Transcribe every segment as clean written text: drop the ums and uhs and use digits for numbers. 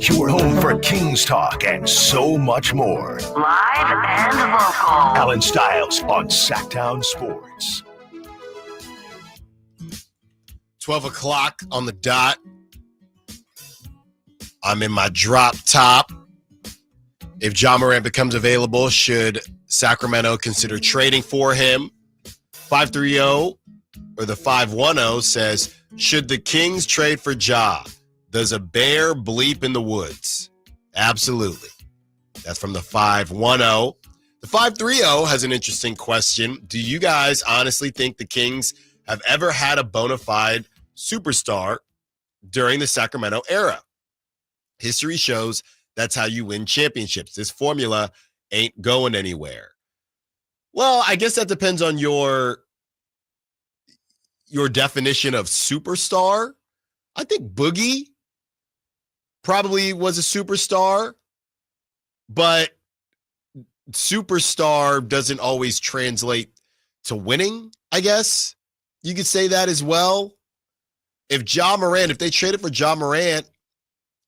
your home for Kings talk and so much more. Live and vocal. Allen Stiles on Sactown Sports. 12 o'clock on the dot. I'm in my drop top. If Ja Morant becomes available, should Sacramento consider trading for him? 530 or the 510 says, should the Kings trade for Ja? Does a bear bleep in the woods? Absolutely. That's from the 510. The 530 has an interesting question. Do you guys honestly think the Kings have ever had a bona fide superstar during the Sacramento era? History shows that's how you win championships. This formula ain't going anywhere. Well, I guess that depends on your definition of superstar. I think Boogie probably was a superstar, but superstar doesn't always translate to winning, I guess. You could say that as well. If they traded for Ja Morant,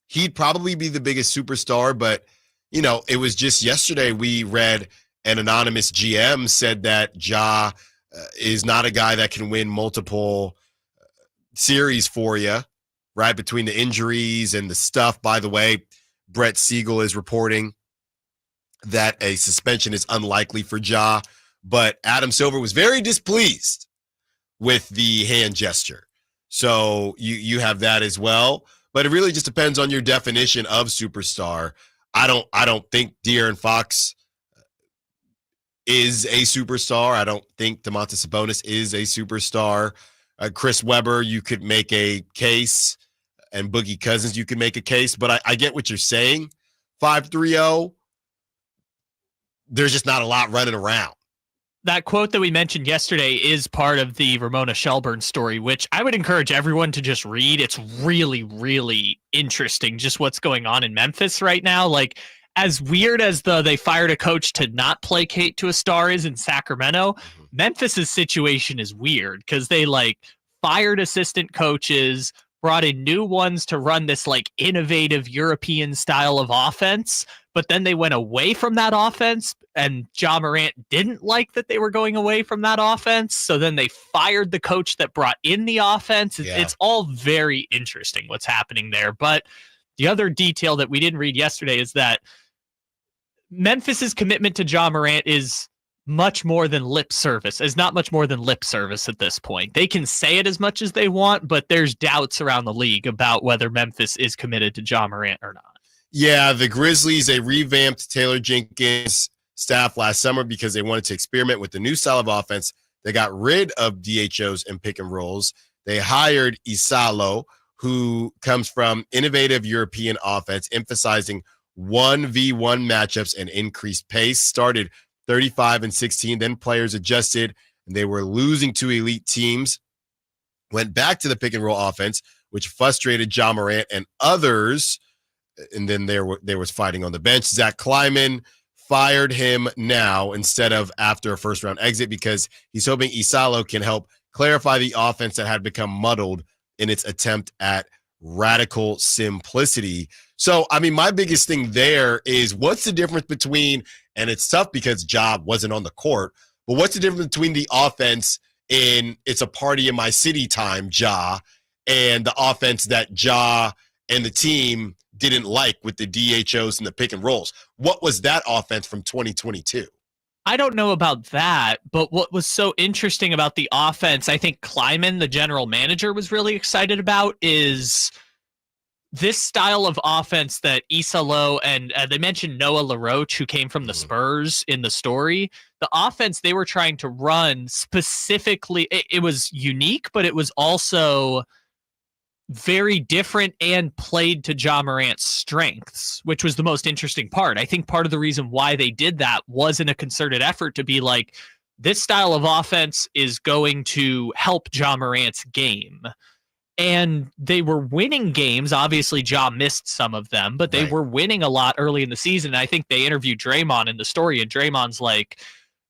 he'd probably be the biggest superstar, but, it was just yesterday we read an anonymous GM said that Ja is not a guy that can win multiple series for you, right, between the injuries and the stuff. By the way, Brett Siegel is reporting that a suspension is unlikely for Ja, but Adam Silver was very displeased with the hand gesture. So you have that as well. But it really just depends on your definition of superstar. I don't think De'Aaron Fox is a superstar. I don't think Domantas Sabonis is a superstar. Chris Webber, you could make a case, and Boogie Cousins, you could make a case. But I get what you're saying. 530. There's just not a lot running around. That quote that we mentioned yesterday is part of the Ramona Shelburne story, which I would encourage everyone to just read. It's really, really interesting just what's going on in Memphis right now. Like, as weird as they fired a coach to not placate to a star is in Sacramento, Memphis's situation is weird because they fired assistant coaches, brought in new ones to run this innovative European style of offense, but then they went away from that offense, and Ja Morant didn't like that they were going away from that offense, so then they fired the coach that brought in the offense. Yeah. It's all very interesting what's happening there. But the other detail that we didn't read yesterday is that Memphis's commitment to Ja Morant is much more than lip service. It's not much more than lip service at this point. They can say it as much as they want, but there's doubts around the league about whether Memphis is committed to Ja Morant or not. Yeah, the Grizzlies, they revamped Taylor Jenkins' staff last summer because they wanted to experiment with the new style of offense. They got rid of DHOs and pick and rolls. They hired Isalo, who comes from innovative European offense, emphasizing 1v1 matchups and increased pace. Started 35-16, then players adjusted, and they were losing to elite teams. Went back to the pick and roll offense, which frustrated Ja Morant and others. And then there was fighting on the bench. Zach Kleiman fired him now instead of after a first-round exit because he's hoping Isalo can help clarify the offense that had become muddled in its attempt at radical simplicity. So, my biggest thing there is what's the difference between, and it's tough because Ja wasn't on the court, but what's the difference between the offense in It's a Party in My City time, Ja, and the offense that Ja and the team didn't like with the DHOs and the pick and rolls? What was that offense from 2022? I don't know about that, but what was so interesting about the offense, I think Kleiman, the general manager, was really excited about is this style of offense that Isalo and they mentioned Noah LaRoche, who came from the Spurs in the story. The offense they were trying to run specifically, it was unique, but it was also very different and played to Ja Morant's strengths, which was the most interesting part. I think part of the reason why they did that was in a concerted effort to be like, this style of offense is going to help Ja Morant's game. And they were winning games. Obviously, Ja missed some of them, but they were winning a lot early in the season. And I think they interviewed Draymond in the story, and Draymond's like,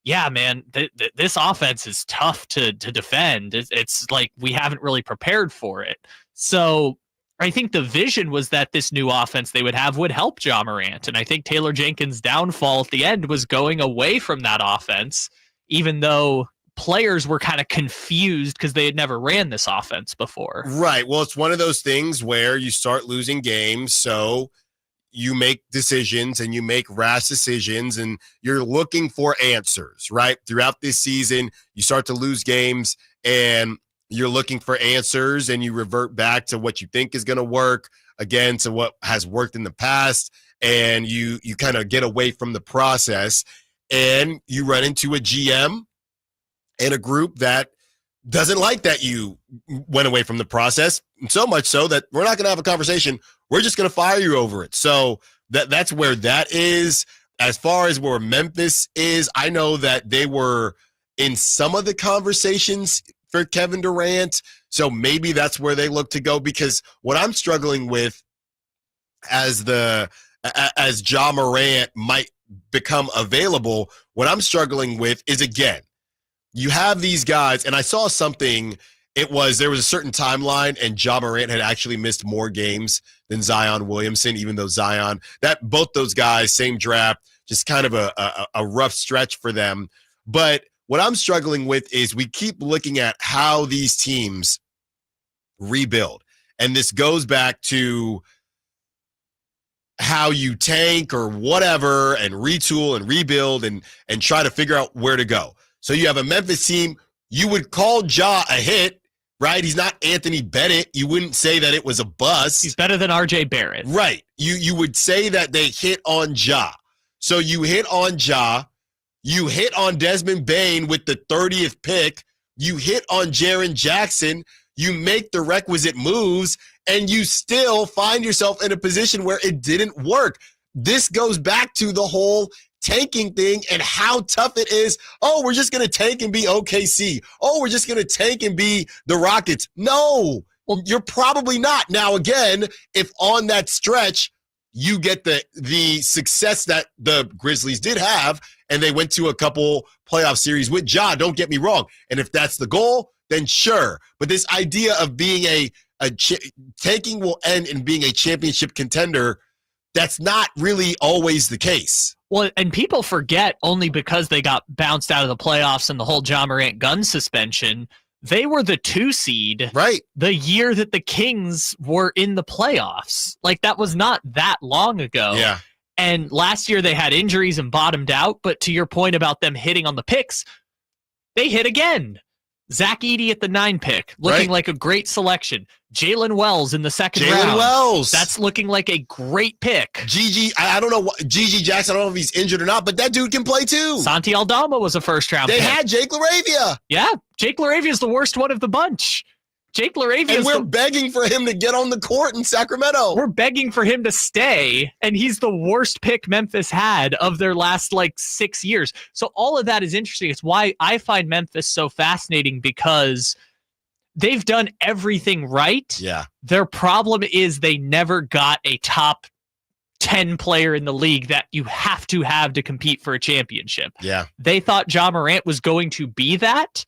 yeah, man, this offense is tough to defend. It's like we haven't really prepared for it. So I think the vision was that this new offense they would help Ja Morant. And I think Taylor Jenkins' downfall at the end was going away from that offense, even though players were kind of confused because they had never ran this offense before. Right. Well, it's one of those things where you start losing games, so you make decisions and you make rash decisions and you're looking for answers, right? Throughout this season, you start to lose games and you're looking for answers and you revert back to what you think is going to work, again, to what has worked in the past. And you kind of get away from the process and you run into a GM and a group that doesn't like that you went away from the process, so much so that we're not going to have a conversation. We're just going to fire you over it. So that's where that is. As far as where Memphis is, I know that they were in some of the conversations for Kevin Durant. So maybe that's where they look to go, because what I'm struggling with as Ja Morant might become available, what I'm struggling with is, again, you have these guys, and I saw something. There was a certain timeline, and Ja Morant had actually missed more games than Zion Williamson, even though both those guys, same draft, just kind of a rough stretch for them. But what I'm struggling with is we keep looking at how these teams rebuild. And this goes back to how you tank or whatever and retool and rebuild and try to figure out where to go. So you have a Memphis team. You would call Ja a hit, right? He's not Anthony Bennett. You wouldn't say that it was a bust. He's better than RJ Barrett. Right. You would say that they hit on Ja. So you hit on Ja. You hit on Desmond Bane with the 30th pick. You hit on Jaren Jackson. You make the requisite moves, and you still find yourself in a position where it didn't work. This goes back to the whole tanking thing and how tough it is. Oh, we're just going to tank and be OKC. Oh, we're just going to tank and be the Rockets. No, well, you're probably not. Now, again, if on that stretch you get the success that the Grizzlies did have, and they went to a couple playoff series with Ja, don't get me wrong. And if that's the goal, then sure. But this idea of being tanking will end in being a championship contender, that's not really always the case. Well, and people forget, only because they got bounced out of the playoffs and the whole Ja Morant gun suspension, they were the 2 seed right the year that the Kings were in the playoffs. Like, that was not that long ago. Yeah. And last year they had injuries and bottomed out. But to your point about them hitting on the picks, they hit again. Zach Edey at the 9 pick, looking like a great selection. Jalen Wells in the second round. Jalen Wells. That's looking like a great pick. I don't know. Gigi Jackson, I don't know if he's injured or not, but that dude can play too. Santi Aldama was a first-round pick. They had Jake LaRavia. Yeah, Jake LaRavia is the worst one of the bunch. Jake LaRavia, and we're begging for him to get on the court in Sacramento. We're begging for him to stay, and he's the worst pick Memphis had of their last 6 years. So all of that is interesting. It's why I find Memphis so fascinating, because they've done everything right. Yeah. Their problem is they never got a top 10 player in the league that you have to compete for a championship. Yeah. They thought Ja Morant was going to be that.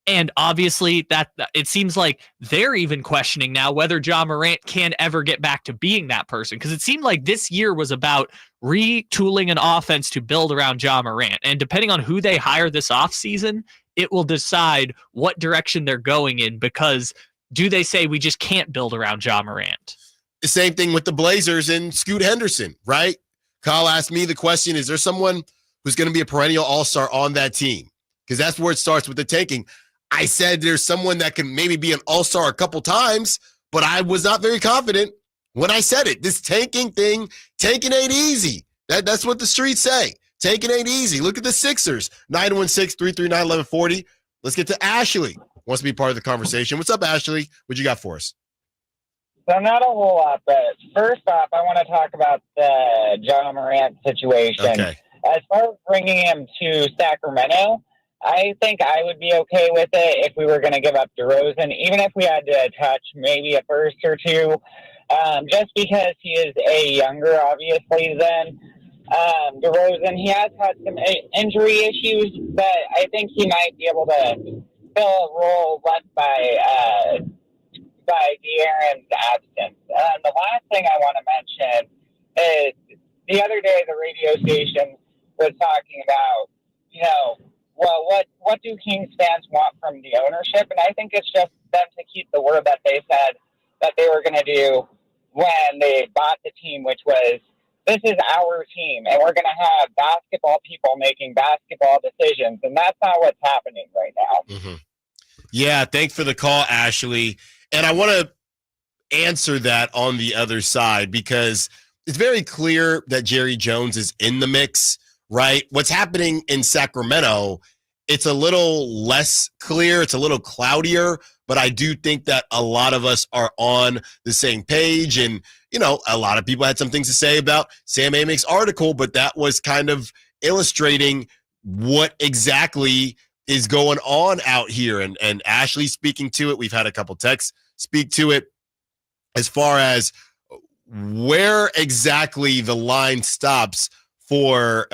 And obviously that it seems like they're even questioning now whether Ja Morant can ever get back to being that person. Because it seemed like this year was about retooling an offense to build around Ja Morant. And depending on who they hire this offseason, it will decide what direction they're going in. Because do they say we just can't build around Ja Morant? The same thing with the Blazers and Scoot Henderson, right? Kyle asked me the question, is there someone who's going to be a perennial all-star on that team? Because that's where it starts with the tanking. I said there's someone that can maybe be an all-star a couple times, but I was not very confident when I said it. This tanking thing, tanking ain't easy. That's what the streets say. Tanking ain't easy. Look at the Sixers, 916-339-1140. Let's get to Ashley. Wants to be part of the conversation. What's up, Ashley? What you got for us? So not a whole lot, but first off, I want to talk about the Ja Morant situation. Okay. As far as bringing him to Sacramento, I think I would be okay with it if we were going to give up DeRozan, even if we had to touch maybe a first or two, just because he is younger, obviously, than DeRozan. He has had some injury issues, but I think he might be able to fill a role left by De'Aaron's absence. the last thing I want to mention is the other day the radio station was talking about, well, what do Kings fans want from the ownership? And I think it's just them to keep the word that they said that they were going to do when they bought the team, which was, this is our team, and we're going to have basketball people making basketball decisions, and that's not what's happening right now. Mm-hmm. Yeah, thanks for the call, Ashley. And I want to answer that on the other side because it's very clear that Jerry Jones is in the mix, right? What's happening in Sacramento, it's a little less clear. It's a little cloudier, but I do think that a lot of us are on the same page. And, a lot of people had some things to say about Sam Amick's article, but that was kind of illustrating what exactly is going on out here. And Ashley speaking to it. We've had a couple texts speak to it as far as where exactly the line stops for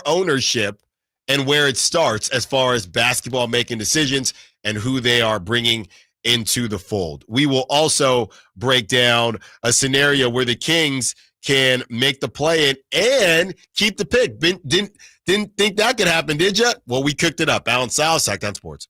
ownership and where it starts as far as basketball making decisions and who they are bringing into the fold. We will also break down a scenario where the Kings can make the play and keep the pick. Didn't think that could happen, did you? Well, we cooked it up. Allen Stiles, Sactown Sports.